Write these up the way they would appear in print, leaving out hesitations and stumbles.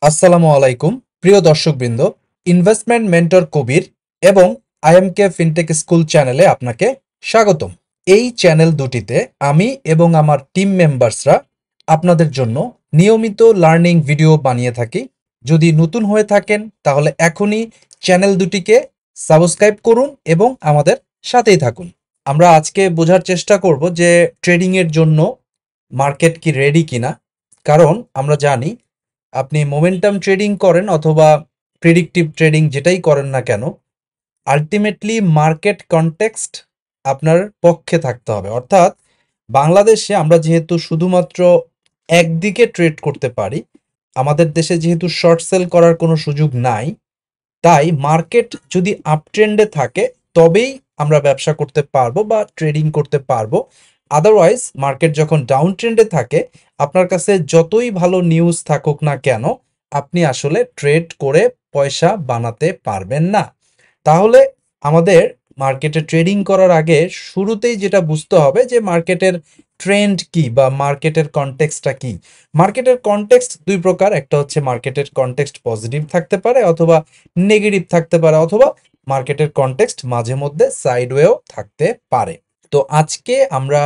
আসসালামু আলাইকুম প্রিয় দর্শকবৃন্দ, ইনভেস্টমেন্ট মেন্টর কবির এবং আইএমকে ফিনটেক স্কুল চ্যানেলে আপনাকে স্বাগতম। এই চ্যানেল দুটিতে আমি এবং আমার টিম মেম্বার্সরা আপনাদের জন্য নিয়মিত লার্নিং ভিডিও বানিয়ে থাকি। যদি নতুন হয়ে থাকেন তাহলে এখনই চ্যানেল দুটিকে সাবস্ক্রাইব করুন এবং আমাদের সাথেই থাকুন। আমরা আজকে বোঝার চেষ্টা করব যে ট্রেডিং এর জন্য মার্কেট কি রেডি কিনা। কারণ আমরা জানি আপনি মোমেন্টাম ট্রেডিং করেন অথবা প্রেডিক্টিভ ট্রেডিং যেটাই করেন না কেন, আলটিমেটলি মার্কেট কনটেক্সট আপনার পক্ষে থাকতে হবে। অর্থাৎ বাংলাদেশে আমরা যেহেতু শুধুমাত্র একদিকে ট্রেড করতে পারি, আমাদের দেশে যেহেতু শর্ট সেল করার কোনো সুযোগ নাই, তাই মার্কেট যদি আপ ট্রেন্ডে থাকে তবেই আমরা ব্যবসা করতে পারবো বা ট্রেডিং করতে পারবো। আদারওয়াইজ মার্কেট যখন ডাউন ট্রেন্ডে থাকে, আপনার কাছে যতই ভালো নিউজ থাকুক না কেন, আপনি আসলে ট্রেড করে পয়সা বানাতে পারবেন না। তাহলে আমাদের মার্কেটে ট্রেডিং করার আগে শুরুতেই যেটা বুঝতে হবে যে মার্কেটের ট্রেন্ড কি বা মার্কেটের কনটেক্সটটা কি। মার্কেটের কনটেক্সট দুই প্রকার, একটা হচ্ছে মার্কেটের কনটেক্সট পজিটিভ থাকতে পারে অথবা নেগেটিভ থাকতে পারে, অথবা মার্কেটের কনটেক্সট মাঝে মধ্যে সাইডওয়েও থাকতে পারে। তো আজকে আমরা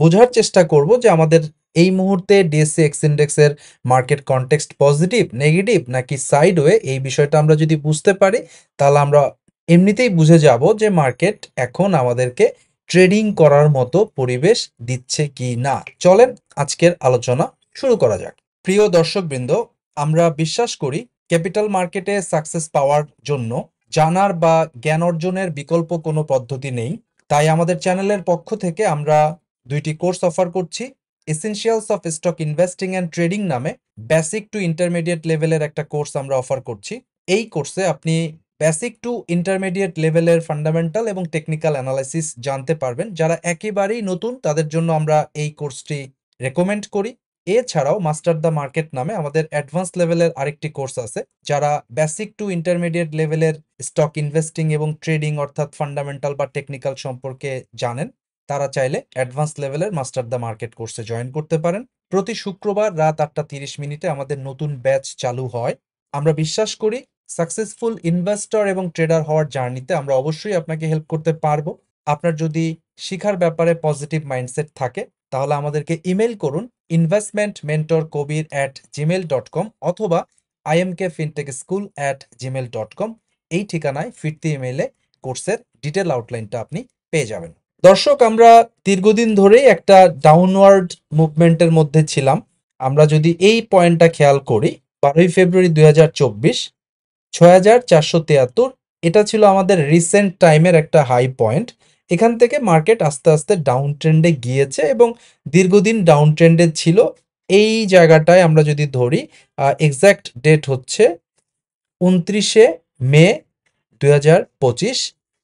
বোঝার চেষ্টা করব যে আমাদের এই মুহূর্তে ডিএসসি ইন্ডেক্সের মার্কেট কনটেক্সট পজিটিভ, নেগেটিভ নাকি সাইডওয়ে। এই বিষয়টা আমরা যদি বুঝতে পারি তাহলে আমরা এমনিতেই বুঝে যাব যে মার্কেট এখন আমাদেরকে ট্রেডিং করার মতো পরিবেশ দিচ্ছে কি না। চলেন আজকের আলোচনা শুরু করা যাক। প্রিয় দর্শকবৃন্দ, আমরা বিশ্বাস করি ক্যাপিটাল মার্কেটে সাকসেস পাওয়ার জন্য জানার বা জ্ঞান অর্জনের বিকল্প কোনো পদ্ধতি নেই। তাই আমাদের চ্যানেলের পক্ষ থেকে আমরা দুইটি কোর্স অফার করছি। Essentials of stock investing and trading নামে বেসিক টু ইন্টারমিডিয়েট লেভেলের একটা কোর্স আমরা অফার করছি। এই কোর্সে আপনি বেসিক টু ইন্টারমিডিয়েট লেভেলের ফান্ডামেন্টাল এবং টেকনিক্যাল অ্যানালাইসিস জানতে পারবেন। যারা একেবারেই নতুন তাদের জন্য আমরা এই কোর্সটি রেকমেন্ড করি। এছাড়াও মাস্টার দ্য মার্কেট নামে আমাদের অ্যাডভান্স লেভেলের আরেকটি কোর্স আছে। যারা বেসিক টু ইন্টারমিডিয়েট লেভেলের স্টক ইনভেস্টিং এবং ট্রেডিং অর্থাৎ ফান্ডামেন্টাল বা টেকনিক্যাল সম্পর্কে জানেন, তারা চাইলে অ্যাডভান্স লেভেলের মাস্টার দ্য মার্কেট কোর্সে জয়েন করতে পারেন। প্রতি শুক্রবার রাত 8:30 আমাদের নতুন ব্যাচ চালু হয়। আমরা বিশ্বাস করি সাকসেসফুল ইনভেস্টর এবং ট্রেডার হওয়ার জার্নিতে আমরা অবশ্যই আপনাকে হেল্প করতে পারবো। আপনার যদি শিখার ব্যাপারে পজিটিভ মাইন্ডসেট থাকে তাহলে আমাদেরকে ইমেল করুন investmentkobir@gmail.com অথবা imkfintechschool@gmail.com। এই ঠিকানায় ফিরতি ইমেইলে কোর্সের ডিটেল আউটলাইনটা আপনি পেয়ে যাবেন। দর্শক, আমরা দীর্ঘদিন ধরেই একটা ডাউনওয়ার্ড মুভমেন্টের মধ্যে ছিলাম। আমরা যদি এই পয়েন্টটা খেয়াল করি, 12ই ফেব্রুয়ারি 2024 6473, এটা ছিল আমাদের রিসেন্ট টাইমের একটা হাই পয়েন্ট। এখান থেকে মার্কেট আস্তে আস্তে ডাউন ট্রেন্ডে গিয়েছে এবং দীর্ঘদিন ডাউন ট্রেন্ডে ছিল। এই জায়গাটায় আমরা যদি ধরি, এক্সাক্ট ডেট হচ্ছে 29শে মে 2025।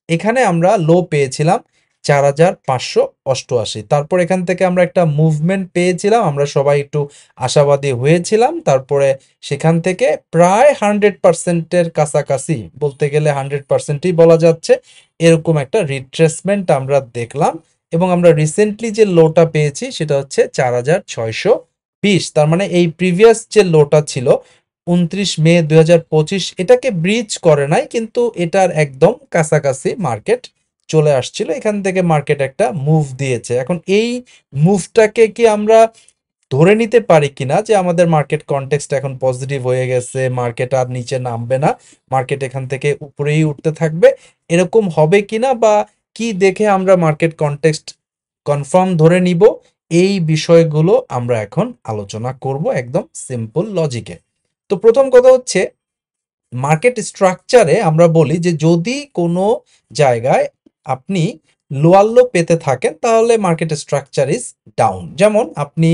এখানে আমরা লো পেয়েছিলাম 4588। তারপর এখান থেকে আমরা একটা মুভমেন্ট পেয়েছিলাম, আমরা সবাই একটু আশাবাদী হয়েছিলাম। তারপরে সেখান থেকে প্রায় 100%-এর কাছাকাছি, বলতে গেলে 100%ই বলা যাচ্ছে, এরকম একটা রিট্রেসমেন্ট আমরা দেখলাম। এবং আমরা রিসেন্টলি যে লোটা পেয়েছি সেটা হচ্ছে 4620। তার মানে এই প্রিভিয়াস যে লোটা ছিল 29 মে 2025, এটাকে ব্রিজ করে নাই, কিন্তু এটার একদম কাছাকাছি মার্কেট চলে আসছিল। এখান থেকে মার্কেট একটা মুভ দিয়েছে। এখন এই মুভটাকে কি আমরা ধরে নিতে পারি কিনা যে আমাদের মার্কেট কনটেক্সট এখন পজিটিভ হয়ে গেছে, মার্কেট আর নিচে নামবে না, মার্কেট এখান থেকে উপরেই উঠতে থাকবে, এরকম হবে কিনা বা কি দেখে আমরা মার্কেট কনটেক্সট কনফার্ম ধরে নিব, এই বিষয়গুলো আমরা এখন আলোচনা করব একদম সিম্পল লজিকে। তো প্রথম কথা হচ্ছে, মার্কেট স্ট্রাকচারে আমরা বলি যে যদি কোনো জায়গায় আপনি লোয়ার লো পেতে থাকেন তাহলে মার্কেট স্ট্রাকচার ইজ ডাউন। যেমন আপনি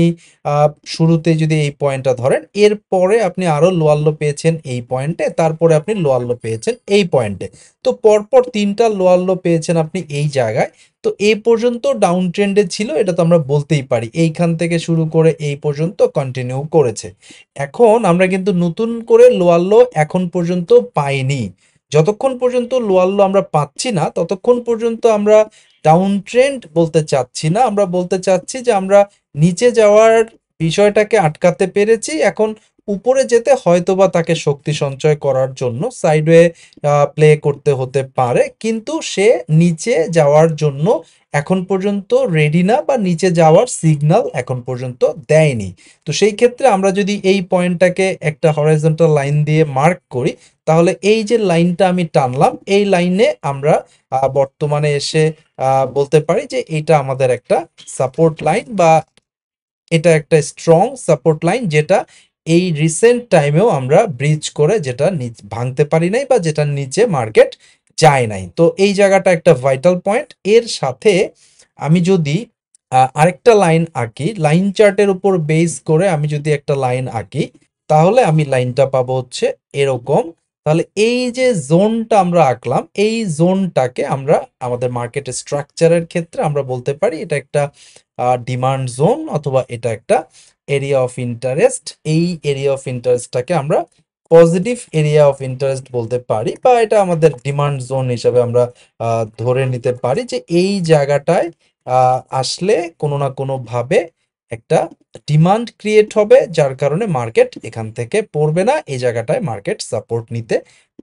শুরুতে যদি এই পয়েন্টটা ধরেন, এরপরে আপনি আরো লোয়ার লো পেয়েছেন এই পয়েন্টে, তারপরে আপনি লোয়ার লো পেয়েছেন এই পয়েন্টে, তো পরপর তিনটা লোয়ার লো পেয়েছেন আপনি এই জায়গায়। তো এই পর্যন্ত ডাউন ট্রেন্ডে ছিল, এটা তো আমরা বলতেই পারি। এইখান থেকে শুরু করে এই পর্যন্ত কন্টিনিউ করেছে। এখন আমরা কিন্তু নতুন করে লোয়ার লো এখন পর্যন্ত পাইনি। যতক্ষণ পর্যন্ত লোয়ার লো আমরা পাচ্ছি না ততক্ষণ পর্যন্ত আমরা ডাউন ট্রেন্ড বলতে চাচ্ছি না, আমরা বলতে চাচ্ছি যে আমরা নিচে যাওয়ার বিষয়টাকে আটকাতে পেরেছি। এখন উপরে যেতে হয়তোবা তাকে শক্তি সঞ্চয় করার জন্য সাইডওয়ে প্লে করতে হতে পারে। কিন্তু সে নিচে যাওয়ার জন্য এখন পর্যন্ত রেডি না, বা নিচে যাওয়ার সিগন্যাল এখন পর্যন্ত দেয়নি। তো সেই ক্ষেত্রে আমরা যদি এই পয়েন্টটাকে একটা হরাইজন্টাল লাইন দিয়ে মার্ক করি, তাহলে এই যে লাইনটা আমি টানলাম, এই লাইনে আমরা বর্তমানে এসে বলতে পারি যে এটা আমাদের একটা সাপোর্ট লাইন, বা এটা একটা স্ট্রং সাপোর্ট লাইন, যেটা এই রিসেন্ট টাইমেও আমরা ব্রিজ করে যেটা ভাঙতে পারি নাই, বা যেটার নিচে মার্কেট যায় নাই। তো এই জায়গাটা একটা ভাইটাল পয়েন্ট। এর সাথে আমি যদি আরেকটা লাইন আঁকি, লাইন চার্টের উপর বেস করে আমি যদি একটা লাইন আঁকি, তাহলে আমি লাইনটা পাবো হচ্ছে এরকম। তাহলে এই যে জোনটা আমরা আঁকলাম, এই জোনটাকে আমরা আমাদের মার্কেট স্ট্রাকচারের ক্ষেত্রে আমরা বলতে পারি এটা একটা ডিমান্ড জোন, অথবা এটা একটা এরিয়া অফ ইন্টারেস্ট। এই এরিয়া অফ ইন্টারেস্টটাকে আমরা পজিটিভ এরিয়া অফ ইন্টারেস্ট বলতে পারি, বা এটা আমাদের ডিমান্ড জোন হিসাবে আমরা ধরে নিতে পারি যে এই জায়গাটায় আসলে কোনো না কোনো ভাবে একটা ডিমান্ড ক্রিয়েট হবে, যার কারণে মার্কেট এখান থেকে পড়বে না, এই জায়গাটায় মার্কেট সাপোর্ট নিতে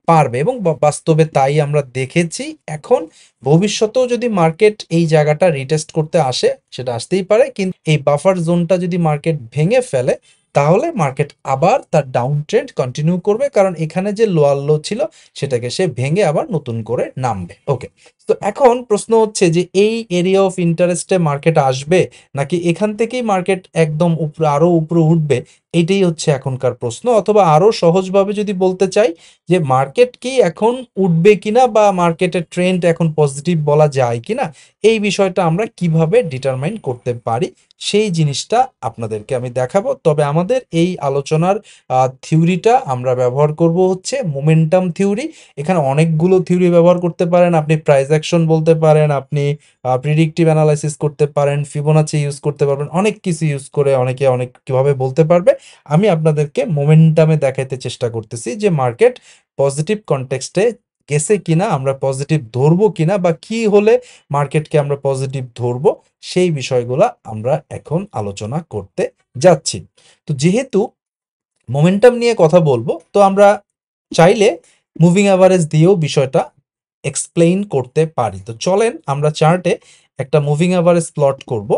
পারবে। এবং বাস্তবে তাই আমরা দেখেছি। এখন ভবিষ্যতেও যদি মার্কেট এই জায়গাটা রিটেস্ট করতে আসে, সেটা আসতেই পারে, কিন্তু এই বাফার জোনটা যদি মার্কেট ভেঙে ফেলে, তাহলে মার্কেট আবার তার ডাউন ট্রেন্ড কন্টিনিউ করবে, কারণ এখানে যে লোয়ার লো ছিল সেটাকে সে ভেঙে আবার নতুন করে নামবে। ওকে, তো এখন প্রশ্ন হচ্ছে যে এই এরিয়া অফ ইন্টারেস্টে মার্কেট আসবে, নাকি এখান থেকেই মার্কেট একদম উপরে আরো উপরে উঠবে? এটাই হচ্ছে এখনকার প্রশ্ন। অথবা আরো সহজভাবে যদি বলতে চাই, যে মার্কেট কি এখন উঠবে কিনা, বা মার্কেটের ট্রেন্ড এখন পজিটিভ বলা যায় কিনা, এই বিষয়টা আমরা কিভাবে ডিটারমাইন করতে পারি, সেই জিনিসটা আপনাদেরকে আমি দেখাবো। তবে আমাদের এই আলোচনার থিওরিটা আমরা ব্যবহার করব হচ্ছে মোমেন্টাম থিওরি। এখানে অনেকগুলো থিওরি ব্যবহার করতে পারেন। আপনি প্রাইস অ্যাকশন বলতে পারেন, আপনি প্রিডিক্টিভ অ্যানালাইসিস করতে পারেন, ফিবোনাচি ইউজ করতে পারবেন, অনেক কিছু ইউজ করে অনেকে অনেক কিভাবে বলতে পারবে। আমি আপনাদেরকে মোমেন্টামে দেখাইতে চেষ্টা করতেছি যে মার্কেট পজিটিভ কনটেক্সটে গেছে কিনা, আমরা পজিটিভ ধরবো কিনা, বা কি হলে মার্কেটকে আমরা পজিটিভ ধরবো, সেই বিষয়গুলা আমরা এখন আলোচনা করতে যাচ্ছি। তো যেহেতু মোমেন্টাম নিয়ে কথা বলবো, তো আমরা চাইলে মুভিং অ্যাভারেজ দিয়েও বিষয়টা এক্সপ্লেইন করতে পারি। তো চলেন আমরা চার্টে একটা মুভিং অ্যাভারেজ প্লট করব।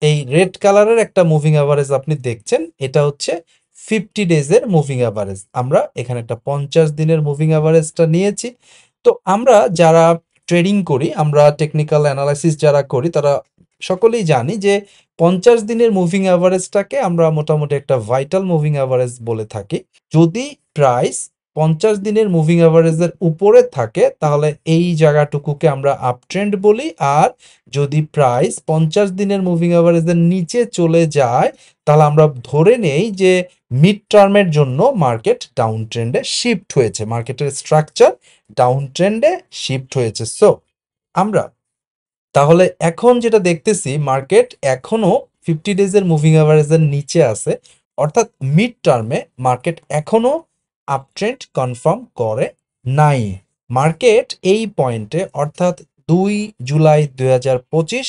এই রেড কালারের একটা মুভিং অ্যাভারেজ আপনি দেখছেন, এটা হচ্ছে 50 ডেজের মুভিং অ্যাভারেজ। আমরা এখানে একটা 50 দিনের মুভিং অ্যাভারেজটা নিয়েছি। তো আমরা যারা ট্রেডিং করি, আমরা টেকনিক্যাল অ্যানালাইসিস যারা করি, তারা সকলেই জানি যে 50 দিনের মুভিং অ্যাভারেজটাকে আমরা মোটামুটি একটা ভাইটাল মুভিং অ্যাভারেজ বলে থাকি। যদি প্রাইস 50 দিনের মুভিং অ্যাভারেজের উপরে থাকে, তাহলে এই জায়গাটুকুকে আমরা আপ ট্রেন্ড বলি। আর যদি প্রাইস 50 দিনের মুভিং অ্যাভারেজের নিচে চলে যায়, তাহলে আমরা ধরে নেই যে মিড টার্মের জন্য মার্কেট ডাউন ট্রেন্ডে শিফট হয়েছে, মার্কেটের স্ট্রাকচার ডাউন ট্রেন্ডে শিফট হয়েছে। সো আমরা তাহলে এখন যেটা দেখতেছি, মার্কেট এখনো 50 ডেজের মুভিং অ্যাভারেজের নিচে আছে, অর্থাৎ মিড টার্মে মার্কেট এখনো আপ ট্রেন্ড কনফার্ম করে নাই। মার্কেট এই পয়েন্টে, অর্থাৎ 2 জুলাই 2025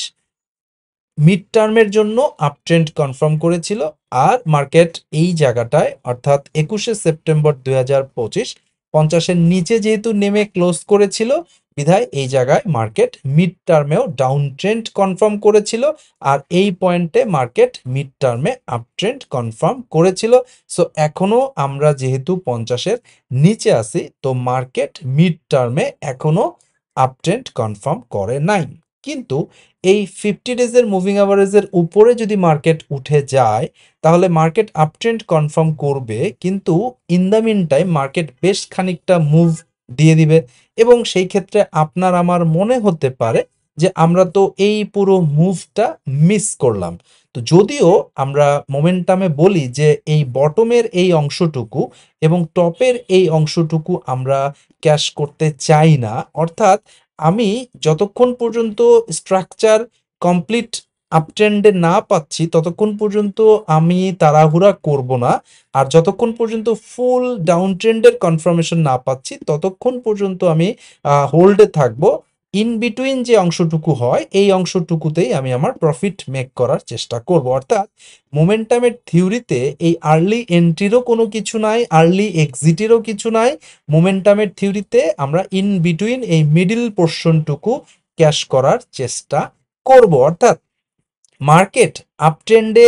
মিড টার্মের জন্য আপ ট্রেন্ড কনফার্ম করেছিল। আর মার্কেট এই জায়গাটায়, অর্থাৎ 21শে সেপ্টেম্বর 2025 50-এর নিচে যেহেতু নেমে ক্লোজ করেছিল, বিধায় এই জায়গায় মার্কেট মিড টার্মেও ডাউন ট্রেন্ড কনফার্ম করেছিল। আর এই পয়েন্টে মার্কেট মিড টার্মে আপ ট্রেন্ড কনফার্ম করেছিল। সো এখনো আমরা যেহেতু 50-এর নিচে আছি, তো মার্কেট মিড টার্মে এখনো আপ ট্রেন্ড কনফার্ম করে নাই। কিন্তু এই 50 ডেজের মুভিং অ্যাভারেজের উপরে যদি মার্কেট উঠে যায়, তাহলে মার্কেট আপ ট্রেন্ড কনফার্ম করবে, কিন্তু in the meantime market বেশ খানিকটা মুভ দিয়ে দিবে। এবং সেই ক্ষেত্রে আপনার আমার মনে হতে পারে যে আমরা তো এই পুরো মুভটা মিস করলাম। তো যদিও আমরা মোমেন্টামে বলি যে এই বটমের এই অংশটুকু এবং টপের এই অংশটুকু আমরা ক্যাশ করতে চাই না, অর্থাৎ আমি যতক্ষণ পর্যন্ত স্ট্রাকচার কমপ্লিট আপট্রেন্ডে না পাচ্ছি, ততক্ষণ পর্যন্ত আমি তাড়াহুড়া করব না। আর যতক্ষণ পর্যন্ত ফুল ডাউন ট্রেন্ডের কনফার্মেশন না পাচ্ছি, ততক্ষণ পর্যন্ত আমি হোল্ডে থাকব। ইন বিটুইন যে অংশটুকু হয় এই অংশটুকুতেই আমি আমার প্রফিট মেক করার চেষ্টা করব। অর্থাৎ মোমেন্টামের থিওরিতে এই আর্লি এন্ট্রিরও কোনো কিছু নাই, আর্লি এক্সিটেরও কিছু নাই। মোমেন্টামের থিওরিতে আমরা ইন বিটুইন এই মিডল পোর্শনটুকু ক্যাশ করার চেষ্টা করব। অর্থাৎ মার্কেট আপট্রেন্ডে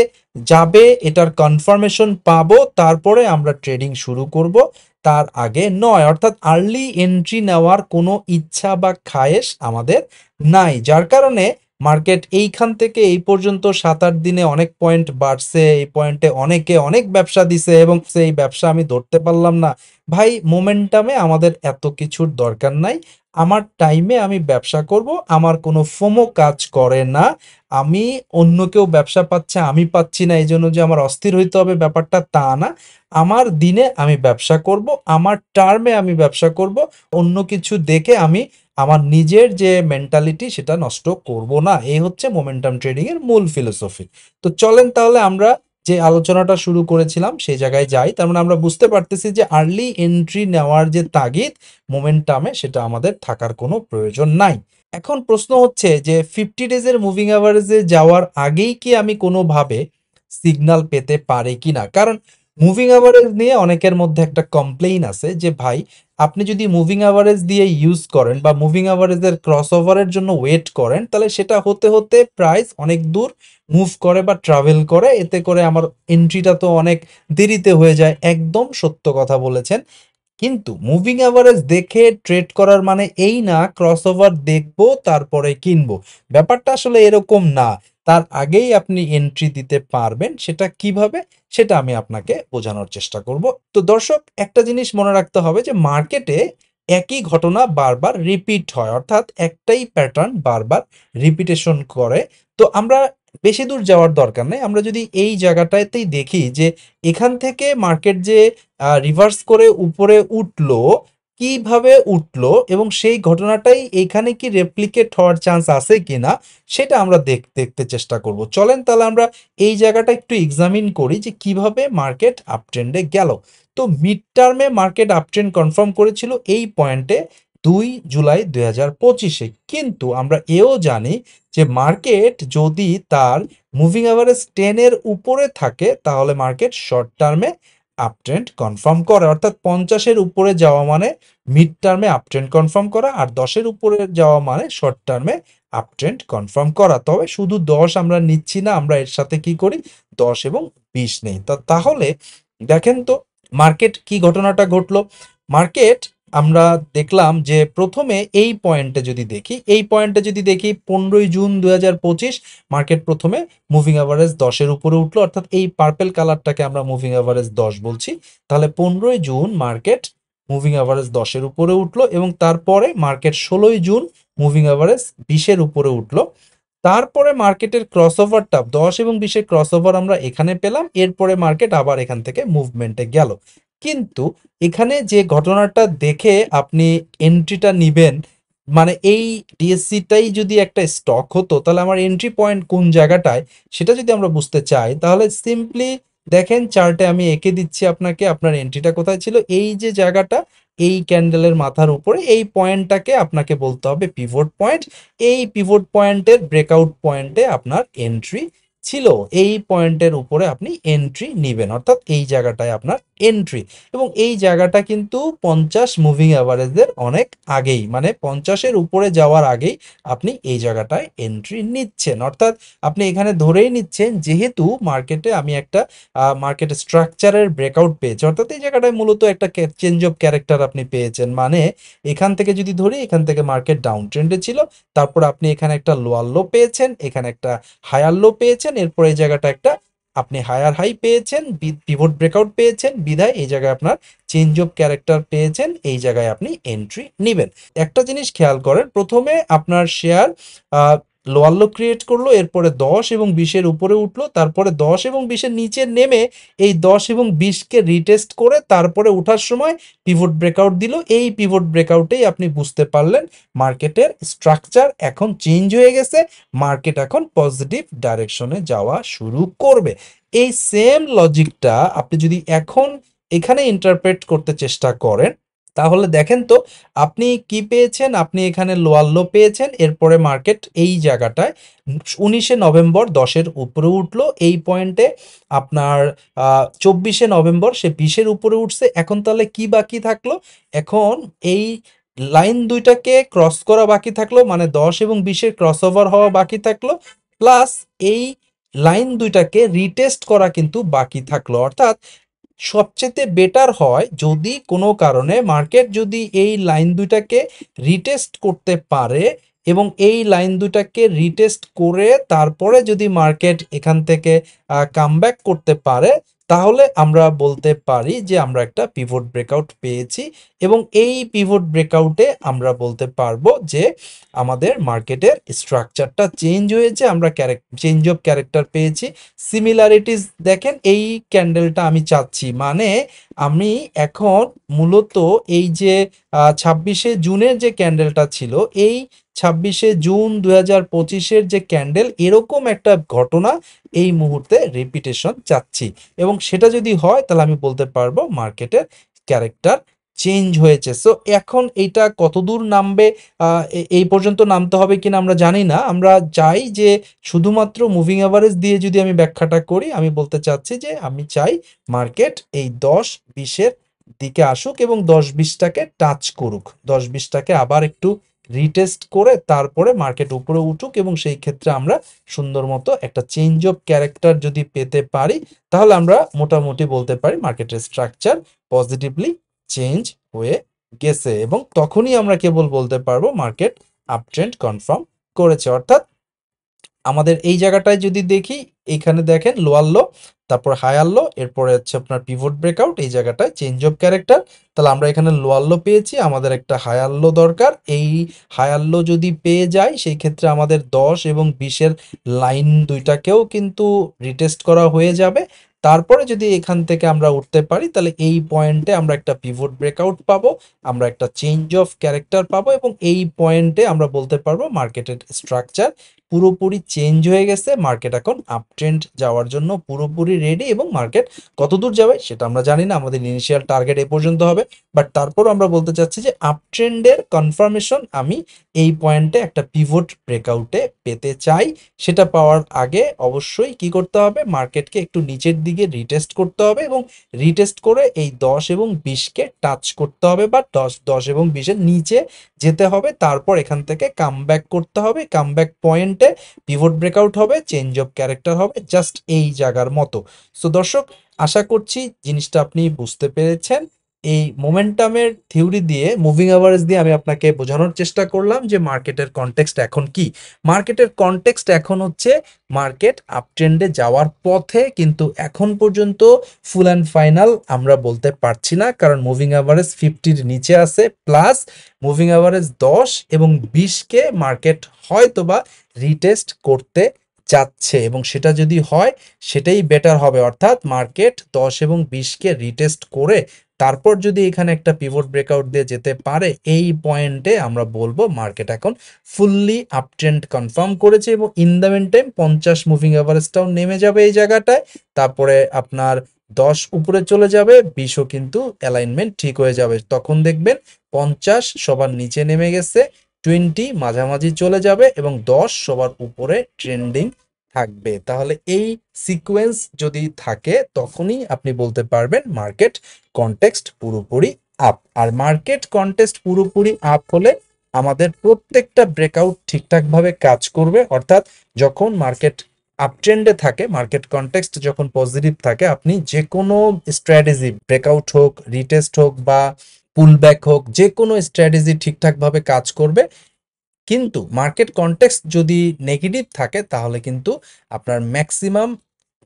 যাবে, এটার কনফার্মেশন পাবো, তারপরে আমরা ট্রেডিং শুরু করব, তার আগে নয়। অর্থাৎ আর্লি এন্ট্রি নেওয়ার কোনো ইচ্ছা বা খায়েশ আমাদের নাই, যার কারণে মার্কেট এইখান থেকে এই পর্যন্ত 7-8 দিনে অনেক পয়েন্ট বাড়ছে, এই পয়েন্টে অনেকে অনেক ব্যবসা দিছে এবং সেই ব্যবসা আমি ধরতে পারলাম না। ভাই, মোমেন্টামে আমাদের এত কিছুর দরকার নাই। আমার টাইমে আমি ব্যবসা করব, আমার কোনো ফোমো কাজ করে না। আমি অন্য কেউ ব্যবসা পাচ্ছে আমি পাচ্ছি না এই জন্য যে আমার অস্থির হইতে হবে, ব্যাপারটা তা না। আমার দিনে আমি ব্যবসা করব, আমার টার্মে আমি ব্যবসা করব। অন্য কিছু দেখে আমি আমার নিজের যে মেন্টালিটি সেটা নষ্ট করব না। এই হচ্ছে মোমেন্টাম ট্রেডিং এর মূল ফিলোসফি। তো চলেন তাহলে আমরা যে আলোচনাটা শুরু করেছিলাম সেই জায়গায় যাই। তার মানে আমরা বুঝতে পারতেছি যে আর্লি এন্ট্রি নেওয়ার যে তাগিদ মোমেন্টামে, সেটা আমাদের থাকার কোনো প্রয়োজন নাই। এখন প্রশ্ন হচ্ছে যে 50 ডেজের মুভিং অ্যাভারেজে যাওয়ার আগেই কি আমি কোনোভাবে সিগন্যাল পেতে পারি কিনা? কারণ মুভিং অ্যাভারেজ নিয়ে অনেকের মধ্যে একটা কমপ্লেইন আছে যে ভাই, আপনি যদি মুভিং অ্যাভারেজ দিয়ে ইউজ করেন বা মুভিং অ্যাভারেজের ক্রসওভারের জন্য ওয়েট করেন, তাহলে সেটা হতে হতে প্রাইস অনেক দূর মুভ করে বা ট্রাভেল করে, এতে করে আমার এন্ট্রিটা তো অনেক দেরিতে হয়ে যায়। একদম সত্য কথা বলেছেন। কিন্তু মুভিং অ্যাভারেজ দেখে ট্রেড করার মানে এই না ক্রসওভার দেখবো তারপরে কিনবো। ব্যাপারটা আসলে এরকম না। তার আগেই আপনি এন্ট্রি দিতে পারবেন। সেটা কিভাবে, সেটা আমি আপনাকে বোঝানোর চেষ্টা করব। তো দর্শক, একটা জিনিস মনে রাখতে হবে যে মার্কেটে একই ঘটনা বারবার রিপিট হয়, অর্থাৎ একটাই প্যাটার্ন বারবার রিপিটেশন করে। তো আমরা বেশি দূর যাওয়ার দরকার নেই। আমরা যদি এই জায়গাটাতেই দেখি যে এখান থেকে মার্কেট যে রিভার্স করে উপরে উঠলো, কিভাবে উঠলো এবং সেই ঘটনাটাই এখানে কি রেপ্লিকেট হওয়ার চান্স আছে কিনা, সেটা আমরা দেখতে চেষ্টা করব। চলেন তাহলে আমরা এই জায়গাটা একটু এক্সামিন করি যে কিভাবে মার্কেট আপট্রেন্ডে গেল। তো মিড টার্মে মার্কেট আপট্রেন্ড কনফার্ম করেছিল এই পয়েন্টে 2 জুলাই 2025-এ। কিন্তু আমরা এও জানি যে মার্কেট যদি তার মুভিং অ্যাভারেজ 10 এর উপরে থাকে তাহলে মার্কেট শর্ট টার্মে আপট্রেন্ড কনফার্ম করে। অর্থাৎ 50-এর উপরে যাওয়া মানে মিড টার্মে আপট্রেন্ড কনফার্ম করা, আর 10-এর উপরে যাওয়া মানে শর্ট টার্মে আপট্রেন্ড কনফার্ম করা। তবে শুধু 10 আমরা নিচ্ছি না, আমরা এর সাথে কি করি, 10 এবং 20 নেই। তাহলে দেখেন তো মার্কেট কি ঘটনাটা ঘটলো। মার্কেট আমরা দেখলাম যে প্রথমে এই পয়েন্টে যদি দেখি, 15ই জুন 2025 মার্কেট প্রথমে মুভিং অ্যাভারেজ 10-এর উপরে উঠলো, অর্থাৎ এই পার্পেল কালারটাকে আমরা মুভিং অ্যাভারেজ 10 বলছি। তাহলে 15ই জুন মার্কেট মুভিং অ্যাভারেজ 10-এর উপরে উঠলো এবং তারপরে মার্কেট 16ই জুন মুভিং অ্যাভারেজ 20-এর উপরে উঠলো। তারপরে মার্কেটের ক্রসওভারটা 10 এবং 20-এর ক্রসওভার আমরা এখানে পেলাম, এরপরে মার্কেট আবার এখান থেকে মুভমেন্টে গেল। কিন্তু এখানে যে ঘটনাটা দেখে আপনি এন্ট্রিটা নিবেন, মানে এই ডিএসসিটাই যদি একটা স্টক হতো তাহলে আমার এন্ট্রি পয়েন্ট কোন জায়গাটায়, সেটা যদি আমরা বুঝতে চাই তাহলে সিম্পলি দেখেন চার্টে আমি এঁকে দিচ্ছি আপনাকে, আপনার এন্ট্রিটা কোথায় ছিল, এই যে জায়গাটা, এই ক্যান্ডেলের মাথার উপরে এই পয়েন্টটাকে আপনাকে বলতে হবে পিভট পয়েন্ট। এই পিভট পয়েন্টের ব্রেকআউট পয়েন্টে আপনার এন্ট্রি ছিল, এই পয়েন্টের উপরে আপনি এন্ট্রি নিবেন, অর্থাৎ এই জায়গাটায় আপনার এন্ট্রি। এবং এই জায়গাটা কিন্তু 50 মুভিং অ্যাভারেজের অনেক আগেই, মানে 50-এর উপরে যাওয়ার আগেই আপনি এই জায়গাটায় এন্ট্রি নিচ্ছেন। অর্থাৎ আপনি এখানে ধরেই নিচ্ছেন যেহেতু মার্কেটে আমি একটা মার্কেট স্ট্রাকচারের ব্রেকআউট পেয়েছি, অর্থাৎ এই জায়গাটায় মূলত একটা চেঞ্জ অফ ক্যারেক্টার আপনি পেয়েছেন। মানে এখান থেকে যদি ধরি, এখান থেকে মার্কেট ডাউন ট্রেন্ডে ছিল, তারপর আপনি এখানে একটা লোয়ার লো পেয়েছেন, এখানে একটা হায়ার লো পেয়েছেন, এরপর এই জায়গাটা একটা আপনি হায়ার হাই পেয়েছেন, পিভট ব্রেকআউট পেয়েছেন, বিধায় এই জায়গায় আপনার চেঞ্জ অফ ক্যারেক্টার পেয়েছেন, এই জায়গায় আপনি এন্ট্রি নেবেন। একটা জিনিস খেয়াল করেন, প্রথমে আপনার শেয়ার লোয়ার লো ক্রিয়েট করলো, এরপরে 10 এবং 20-এর উপরে উঠলো, তারপরে 10 এবং 20-এর নিচে নেমে এই 10 এবং 20-কে রিটেস্ট করে তারপরে ওঠার সময় পিভট ব্রেকআউট দিল। এই পিভট ব্রেকআউটেই আপনি বুঝতে পারলেন মার্কেটের স্ট্রাকচার এখন চেঞ্জ হয়ে গেছে, মার্কেট এখন পজিটিভ ডাইরেকশনে যাওয়া শুরু করবে। এই সেম লজিকটা আপনি যদি এখন এখানে ইন্টারপ্রেট করতে চেষ্টা করেন তাহলে দেখেন তো আপনি কি পেয়েছেন, আপনি এখানে লোয়ার লো পেয়েছেন, এরপরে মার্কেট এই জায়গাটায় 19 নভেম্বর 10-এর উপরে উঠলো, এই পয়েন্টে আপনার 24 নভেম্বর সে 20-এর উপরে উঠছে। এখন তাহলে কি বাকি থাকলো, এখন এই লাইন দুইটাকে ক্রস করা বাকি থাকলো, মানে 10 এবং 20-এর ক্রস ওভার হওয়া বাকি থাকলো, প্লাস এই লাইন দুইটাকে রিটেস্ট করা কিন্তু বাকি থাকলো। অর্থাৎ সবচেয়ে বেটার হয় যদি কোনো কারণে মার্কেট যদি এই লাইন দুইটাকে রিটেস্ট করতে পারে এবং এই লাইন দুটাকে রিটেস্ট করে তারপরে যদি মার্কেট এখান থেকে কামব্যাক করতে পারে, তাহলে আমরা বলতে পারি যে আমরা একটা পিভট ব্রেকআউট পেয়েছি এবং এই পিভট ব্রেকআউটে আমরা বলতে পারবো যে আমাদের মার্কেটের স্ট্রাকচারটা চেঞ্জ হয়েছে, আমরা চেঞ্জ অফ ক্যারেক্টার পেয়েছি। সিমিলারিটিস দেখেন, এই ক্যান্ডেলটা আমি চাচ্ছি, মানে আমি এখন মূলত এই যে 26শে জুনের যে ক্যান্ডেলটা ছিল, এই 26শে জুন 2025-এর যে ক্যান্ডেল, এরকম একটা ঘটনা এই মুহূর্তে রিপিটেশন চাচ্ছি এবং সেটা যদি হয় তাহলে আমি বলতে পারবো মার্কেটের ক্যারেক্টার চেঞ্জ হয়েছে। সো এখন এইটা কতদূর নামবে, এই পর্যন্ত নামতে হবে কিনা আমরা জানি না। আমরা চাই যে শুধুমাত্র মুভিং অ্যাভারেজ দিয়ে যদি আমি ব্যাখ্যাটা করি, আমি বলতে চাচ্ছি যে আমি চাই মার্কেট এই 10-20-এর দিকে আসুক এবং 10-20টাকে টাচ করুক, 10-20টাকে আবার একটু রিটেস্ট করে তারপরে মার্কেট উপরে উঠুক এবং সেই ক্ষেত্রে আমরা সুন্দর মতো একটা চেঞ্জ অফ ক্যারেক্টার যদি পেতে পারি, তাহলে আমরা মোটামুটি বলতে পারি মার্কেটের স্ট্রাকচার পজিটিভলি চেঞ্জ হয়ে গেছে এবং তখনই আমরা কেবল বলতে পারবো মার্কেট আপট্রেন্ড কনফার্ম করেছে। অর্থাৎ আমাদের এই জায়গাটায় যদি দেখি, এইখানে দেখেন লোয়ার লো, তারপর হায়ার লো, এরপরে হচ্ছে আপনার পিভট ব্রেকআউট, এই জায়গাটায় চেঞ্জ অফ ক্যারেক্টার। তাহলে আমরা এখানে লোয়ার লো পেয়েছি, আমাদের একটা হায়ার লো দরকার। এই হায়ার লো যদি পেয়ে যাই সেই ক্ষেত্রে আমাদের 10 এবং 20-এর লাইন দুইটাকেও কিন্তু রিটেস্ট করা হয়ে যাবে। তারপরে যদি এখান থেকে আমরা উঠতে পারি তাহলে এই পয়েন্টে আমরা একটা পিভট ব্রেকআউট পাবো, আমরা একটা চেঞ্জ অফ ক্যারেক্টার পাবো এবং এই পয়েন্টে আমরা বলতে পারবো মার্কেটের স্ট্রাকচার পুরোপুরি চেঞ্জ হয়ে গেছে, মার্কেট এখন আপট্রেন্ড যাওয়ার জন্য পুরোপুরি রেডি এবং মার্কেট কতদূর যাবে সেটা আমরা জানি না, আমাদের ইনিশিয়াল টার্গেট এ পর্যন্ত হবে। বাট তারপর আমরা বলতে চাচ্ছি যে আপট্রেন্ডের কনফার্মেশন আমি এই পয়েন্টে একটা পিভট ব্রেকআউটে পেতে চাই। সেটা পাওয়ার আগে অবশ্যই কি করতে হবে, মার্কেটকে একটু নিচের দিকে রিটেস্ট করতে হবে এবং রিটেস্ট করে এই 10 এবং 20-কে টাচ করতে হবে বা 10 এবং 20-এর নিচে যেতে হবে, তারপর এখান থেকে কামব্যাক করতে হবে। কামব্যাক পয়েন্টে পিভট ব্রেকআউট হবে, চেঞ্জ অফ ক্যারেক্টার হবে, জাস্ট এই জায়গার মতো। সো দর্শক, আশা করছি জিনিসটা আপনি বুঝতে পেরেছেন। এই মোমেন্টামের থিওরি দিয়ে, মুভিং অ্যাভারেজ দিয়ে আমি আপনাকে বোঝানোর চেষ্টা করলাম যে মার্কেটের কনটেক্সট এখন কি। মার্কেটের কনটেক্সট এখন হচ্ছে মার্কেট আপট্রেন্ডে যাওয়ার পথে, কিন্তু এখন পর্যন্ত ফুল অ্যান্ড ফাইনাল আমরা বলতে পারছি না, কারণ মুভিং অ্যাভারেজ 50-র নিচে আছে, প্লাস মুভিং অ্যাভারেজ 10 এবং 20-কে মার্কেট হয়তোবা রিটেস্ট করতে যাচ্ছে এবং সেটা যদি হয় সেটাই বেটার হবে। অর্থাৎ মার্কেট 10 এবং 20-কে রিটেস্ট করে তারপর যদি এখানে একটা পিভট ব্রেকআউট দিয়ে যেতে পারে, এই পয়েন্টে আমরা বলবো মার্কেট এখন ফুললি আপট্রেন্ড কনফার্ম করেছে এবং in the mean time 50 moving অ্যাভারেজটাও নেমে যাবে এই জায়গাটায়, তারপরে আপনার 10 উপরে চলে যাবে, 20ও কিন্তু অ্যালাইনমেন্ট ঠিক হয়ে যাবে। তখন দেখবেন 50 সবার নিচে নেমে গেছে, 20 মাঝামাঝি চলে যাবে এবং 10 সবার উপরে ট্রেন্ডিং থাকবে। তাহলে এই সিকোয়েন্স যদি থাকে তখনই আপনি বলতে পারবেন মার্কেট কনটেক্সট পুরোপুরি আপ। আর মার্কেট কনটেক্সট পুরোপুরি আপ হলে আমাদের প্রত্যেকটা ব্রেকআউট ঠিকঠাকভাবে কাজ করবে। অর্থাৎ যখন মার্কেট আপট্রেন্ডে থাকে, মার্কেট কনটেক্সট যখন পজিটিভ থাকে, আপনি যে কোনো স্ট্র্যাটেজি, ব্রেকআউট হোক, রিটেস্ট হোক বা পুলব্যাক হোক, যে কোনো স্ট্র্যাটেজি ঠিকঠাকভাবে কাজ করবে। কিন্তু মার্কেট কনটেক্সট যদি নেগেটিভ থাকে তাহলে কিন্তু আপনার ম্যাক্সিমাম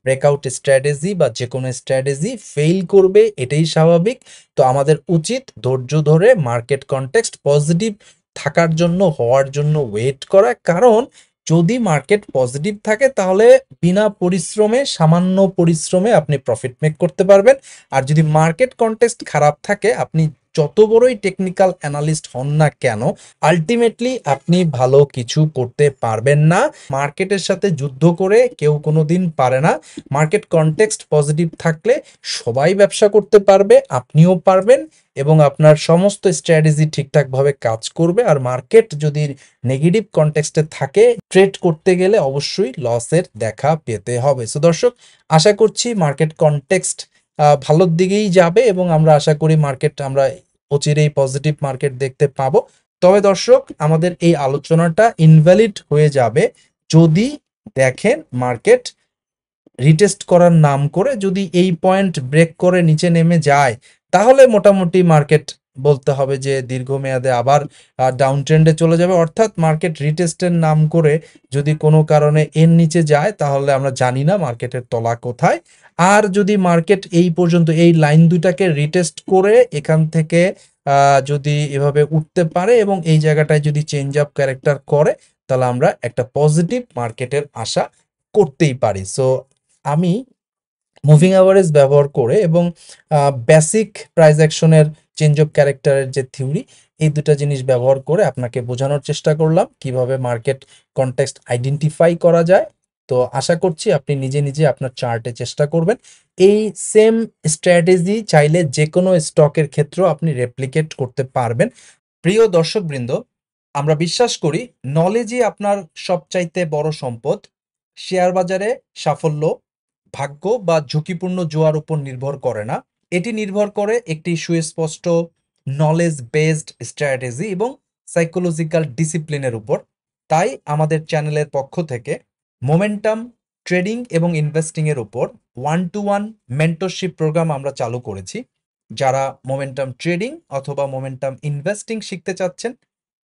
ব্রেকআউট স্ট্র্যাটেজি বা যে কোনো স্ট্র্যাটেজি ফেল করবে, এটাই স্বাভাবিক। তো আমাদের উচিত ধৈর্য ধরে মার্কেট কনটেক্সট পজিটিভ থাকার জন্য, হওয়ার জন্য ওয়েট করা। কারণ যদি মার্কেট পজিটিভ থাকে তাহলে বিনা পরিশ্রমে, সামান্য পরিশ্রমে আপনি প্রফিট মেক করতে পারবেন। আর যদি মার্কেট কনটেক্সট খারাপ থাকে, আপনি যত বড়ই টেকনিক্যাল অ্যানালিস্ট হন না কেন, আলটিমেটলি আপনি ভালো কিছু করতে পারবেন না। মার্কেটের সাথে যুদ্ধ করে কেউ কোনোদিন পারে না। মার্কেট কনটেক্সট পজিটিভ থাকলে সবাই ব্যবসা করতে পারবে, আপনিও পারবেন, এবং আপনার সমস্ত স্ট্র্যাটেজি ঠিকঠাকভাবে কাজ করবে। আর মার্কেট যদি নেগেটিভ কনটেক্সটে থাকে, ট্রেড করতে গেলে অবশ্যই লসের দেখা পেতে হবে। সো দর্শক, আশা করছি মার্কেট কনটেক্সট ভালোর দিকেই যাবে এবং আমরা আশা করি মার্কেট আমরা অচিরেই পজিটিভ মার্কেট দেখতে পাবো। তবে দর্শক, আমাদের এই আলোচনাটা ইনভ্যালিড হয়ে যাবে যদি দেখেন মার্কেট রিটেস্ট করার নাম করে যদি এই পয়েন্ট ব্রেক করে নিচে নেমে যায়, তাহলে মোটামুটি মার্কেট বলতে হবে যে দীর্ঘমেয়াদে আবার ডাউন ট্রেন্ডে চলে যাবে। অর্থাৎ মার্কেট রিটেস্টের নাম করে যদি কোনো কারণে এর নিচে যায়, তাহলে আমরা জানি না মার্কেটের তলা কোথায়। আর যদি মার্কেট এই পর্যন্ত এই লাইন দুটাকে রিটেস্ট করে এখান থেকে যদি এভাবে উঠতে পারে এবং এই জায়গাটায় যদি চেঞ্জ আপ ক্যারেক্টার করে, তাহলে আমরা একটা পজিটিভ মার্কেটের আশা করতেই পারি। সো আমি মুভিং অ্যাভারেজ ব্যবহার করে এবং বেসিক প্রাইস অ্যাকশনের চেঞ্জ অফ ক্যারেক্টারের যে থিওরি, এই দুটো জিনিস ব্যবহার করে আপনাকে বোঝানোর চেষ্টা করলাম কিভাবে মার্কেট কনটেক্সট আইডেন্টিফাই করা যায়। তো আশা করছি আপনি নিজে নিজে আপনার চার্টে চেষ্টা করবেন। এই সেম স্ট্র্যাটেজি চাইলে যে কোনো স্টকের ক্ষেত্রেও আপনি রেপ্লিকেট করতে পারবেন। প্রিয় দর্শকবৃন্দ, আমরা বিশ্বাস করি নলেজই আপনার সবচাইতে বড় সম্পদ। শেয়ার বাজারে সাফল্য ভাগ্য বা ঝুঁকিপূর্ণ জোয়ার উপর নির্ভর করে না, এটি নির্ভর করে একটি সুস্পষ্ট নলেজ বেসড স্ট্র্যাটেজি এবং সাইকোলজিক্যাল ডিসিপ্লিনের উপর। তাই আমাদের চ্যানেলের পক্ষ থেকে মোমেন্টাম ট্রেডিং এবং ইনভেস্টিং এর উপর 1-to-1 মেন্টরশিপ প্রোগ্রাম আমরা চালু করেছি। যারা মোমেন্টাম ট্রেডিং অথবা মোমেন্টাম ইনভেস্টিং শিখতে চাচ্ছেন,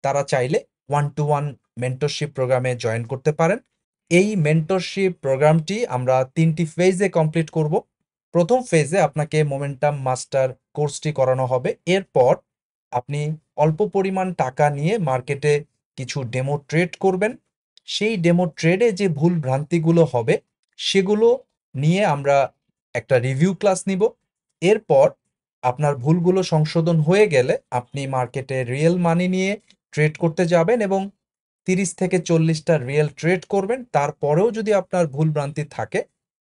তারা চাইলে 1-to-1 মেন্টরশিপ প্রোগ্রামে জয়েন করতে পারেন। এই মেন্টরশিপ প্রোগ্রামটি আমরা 3টি ফেজে কমপ্লিট করব। প্রথম ফেজে আপনাকে মোমেন্টাম মাস্টার কোর্সটি করানো হবে। এরপর আপনি অল্প পরিমাণ টাকা নিয়ে মার্কেটে কিছু ডেমো ট্রেড করবেন। সেই ডেমো ট্রেডে যে ভুল ভ্রান্তিগুলো হবে, সেগুলো নিয়ে আমরা একটা রিভিউ ক্লাস নিব। এরপর আপনার ভুলগুলো সংশোধন হয়ে গেলে আপনি মার্কেটে রিয়েল মানি নিয়ে ট্রেড করতে যাবেন এবং 30 থেকে 40টা রিয়েল ট্রেড করবেন। তারপরেও যদি আপনার ভুল ভ্রান্তি থাকে,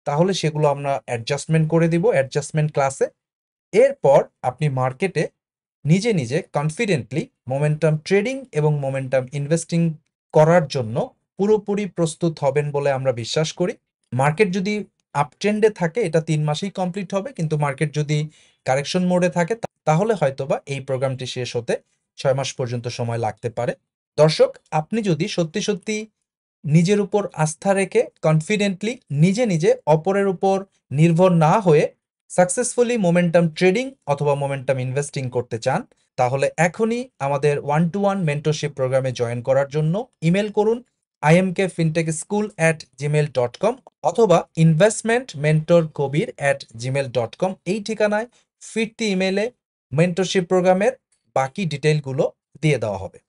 তাহলে সেগুলো আমরা অ্যাডজাস্টমেন্ট করে দিব অ্যাডজাস্টমেন্ট ক্লাসে। এরপর আপনি মার্কেটে নিজে নিজে কনফিডেন্টলি মোমেন্টাম ট্রেডিং এবং মোমেন্টাম ইনভেস্টিং করার জন্য পুরোপুরি প্রস্তুত হবেন বলে আমরা বিশ্বাস করি। মার্কেট যদি আপ ট্রেন্ডে থাকে, এটা 3 মাসেই কমপ্লিট হবে, কিন্তু মার্কেট যদি কারেকশন মোডে থাকে, তাহলে হয়তোবা এই প্রোগ্রামটি শেষ হতে 6 মাস পর্যন্ত সময় লাগতে পারে। দর্শক, আপনি যদি সত্যি সত্যি নিজের উপর আস্থা রেখে কনফিডেন্টলি নিজে নিজে অপরের উপর নির্ভর না হয়ে সাকসেসফুলি মোমেন্টাম ট্রেডিং অথবা মোমেন্টাম ইনভেস্টিং করতে চান, তাহলে এখনই আমাদের 1-to-1 মেন্টরশিপ প্রোগ্রামে জয়েন করার জন্য ইমেল করুন imkfintechschool@gmail.com অথবা investmentmentorkobir@gmail.com। এই ঠিকানায় ফিরতি ইমেলে মেন্টরশিপ প্রোগ্রামের বাকি ডিটেইলগুলো দিয়ে দেওয়া হবে।